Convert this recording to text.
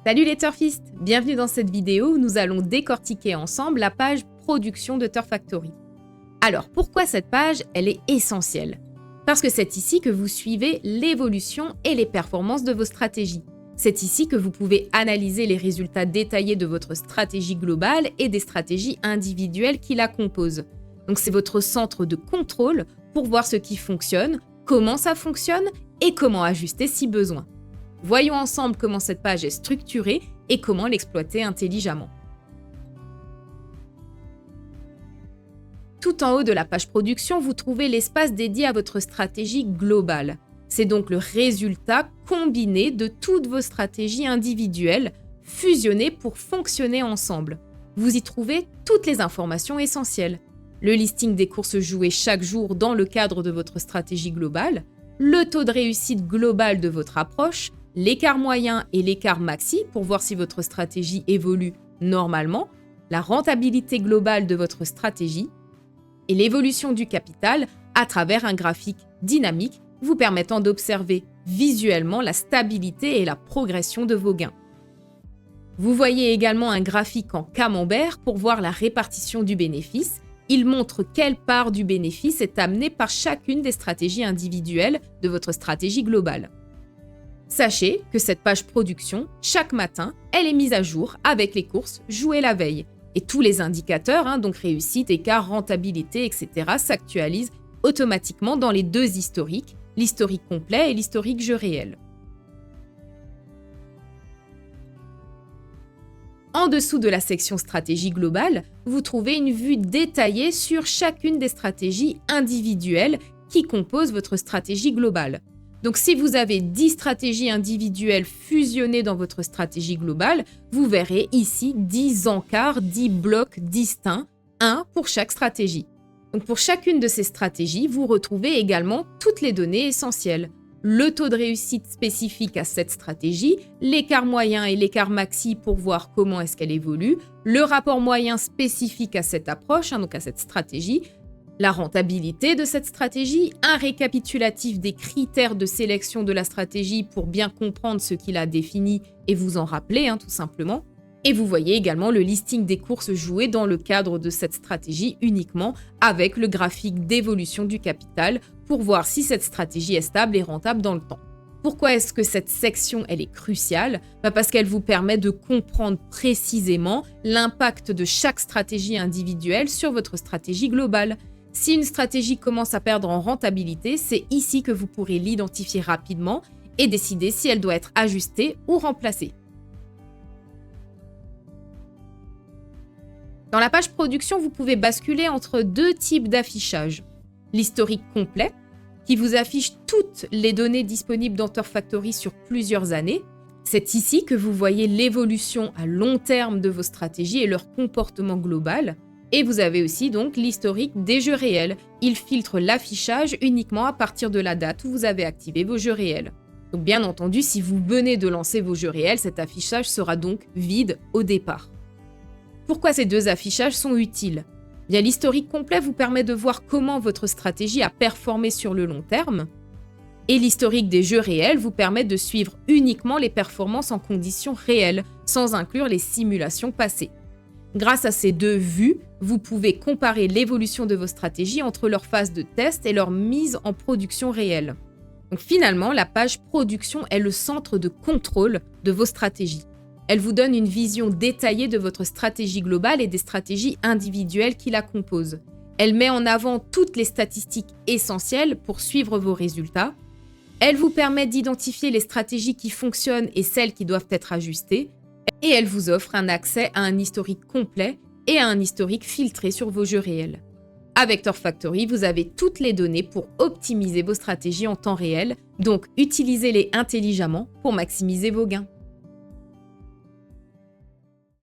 Salut les turfistes! Bienvenue dans cette vidéo où nous allons décortiquer ensemble la page production de Turf Factory. Alors, pourquoi cette page, elle est essentielle? Parce que c'est ici que vous suivez l'évolution et les performances de vos stratégies. C'est ici que vous pouvez analyser les résultats détaillés de votre stratégie globale et des stratégies individuelles qui la composent. Donc c'est votre centre de contrôle pour voir ce qui fonctionne, comment ça fonctionne et comment ajuster si besoin. Voyons ensemble comment cette page est structurée et comment l'exploiter intelligemment. Tout en haut de la page production, vous trouvez l'espace dédié à votre stratégie globale. C'est donc le résultat combiné de toutes vos stratégies individuelles, fusionnées pour fonctionner ensemble. Vous y trouvez toutes les informations essentielles. Le listing des courses jouées chaque jour dans le cadre de votre stratégie globale, le taux de réussite global de votre approche, l'écart moyen et l'écart maxi pour voir si votre stratégie évolue normalement, la rentabilité globale de votre stratégie et l'évolution du capital à travers un graphique dynamique vous permettant d'observer visuellement la stabilité et la progression de vos gains. Vous voyez également un graphique en camembert pour voir la répartition du bénéfice. Il montre quelle part du bénéfice est amenée par chacune des stratégies individuelles de votre stratégie globale. Sachez que cette page production, chaque matin, elle est mise à jour avec les courses jouées la veille. Et tous les indicateurs, donc réussite, écart, rentabilité, etc., s'actualisent automatiquement dans les deux historiques, l'historique complet et l'historique jeu réel. En dessous de la section stratégie globale, vous trouvez une vue détaillée sur chacune des stratégies individuelles qui composent votre stratégie globale. Donc si vous avez 10 stratégies individuelles fusionnées dans votre stratégie globale, vous verrez ici 10 encarts, 10 blocs distincts, un pour chaque stratégie. Donc pour chacune de ces stratégies, vous retrouvez également toutes les données essentielles. Le taux de réussite spécifique à cette stratégie, l'écart moyen et l'écart maxi pour voir comment est-ce qu'elle évolue, le rapport moyen spécifique à cette approche, donc à cette stratégie, la rentabilité de cette stratégie, un récapitulatif des critères de sélection de la stratégie pour bien comprendre ce qu'il a défini et vous en rappeler tout simplement. Et vous voyez également le listing des courses jouées dans le cadre de cette stratégie uniquement avec le graphique d'évolution du capital pour voir si cette stratégie est stable et rentable dans le temps. Pourquoi est-ce que cette section elle est cruciale? Parce qu'elle vous permet de comprendre précisément l'impact de chaque stratégie individuelle sur votre stratégie globale. Si une stratégie commence à perdre en rentabilité, c'est ici que vous pourrez l'identifier rapidement et décider si elle doit être ajustée ou remplacée. Dans la page production, vous pouvez basculer entre deux types d'affichage. L'historique complet, qui vous affiche toutes les données disponibles dans Turf Factory sur plusieurs années. C'est ici que vous voyez l'évolution à long terme de vos stratégies et leur comportement global. Et vous avez aussi donc l'historique des jeux réels. Il filtre l'affichage uniquement à partir de la date où vous avez activé vos jeux réels. Donc bien entendu, si vous venez de lancer vos jeux réels, cet affichage sera donc vide au départ. Pourquoi ces deux affichages sont utiles? Bien, l'historique complet vous permet de voir comment votre stratégie a performé sur le long terme. Et l'historique des jeux réels vous permet de suivre uniquement les performances en conditions réelles, sans inclure les simulations passées. Grâce à ces deux vues, vous pouvez comparer l'évolution de vos stratégies entre leur phase de test et leur mise en production réelle. Donc finalement, la page production est le centre de contrôle de vos stratégies. Elle vous donne une vision détaillée de votre stratégie globale et des stratégies individuelles qui la composent. Elle met en avant toutes les statistiques essentielles pour suivre vos résultats. Elle vous permet d'identifier les stratégies qui fonctionnent et celles qui doivent être ajustées. Et elle vous offre un accès à un historique complet et à un historique filtré sur vos jeux réels. Avec Turf Factory, vous avez toutes les données pour optimiser vos stratégies en temps réel, donc utilisez-les intelligemment pour maximiser vos gains.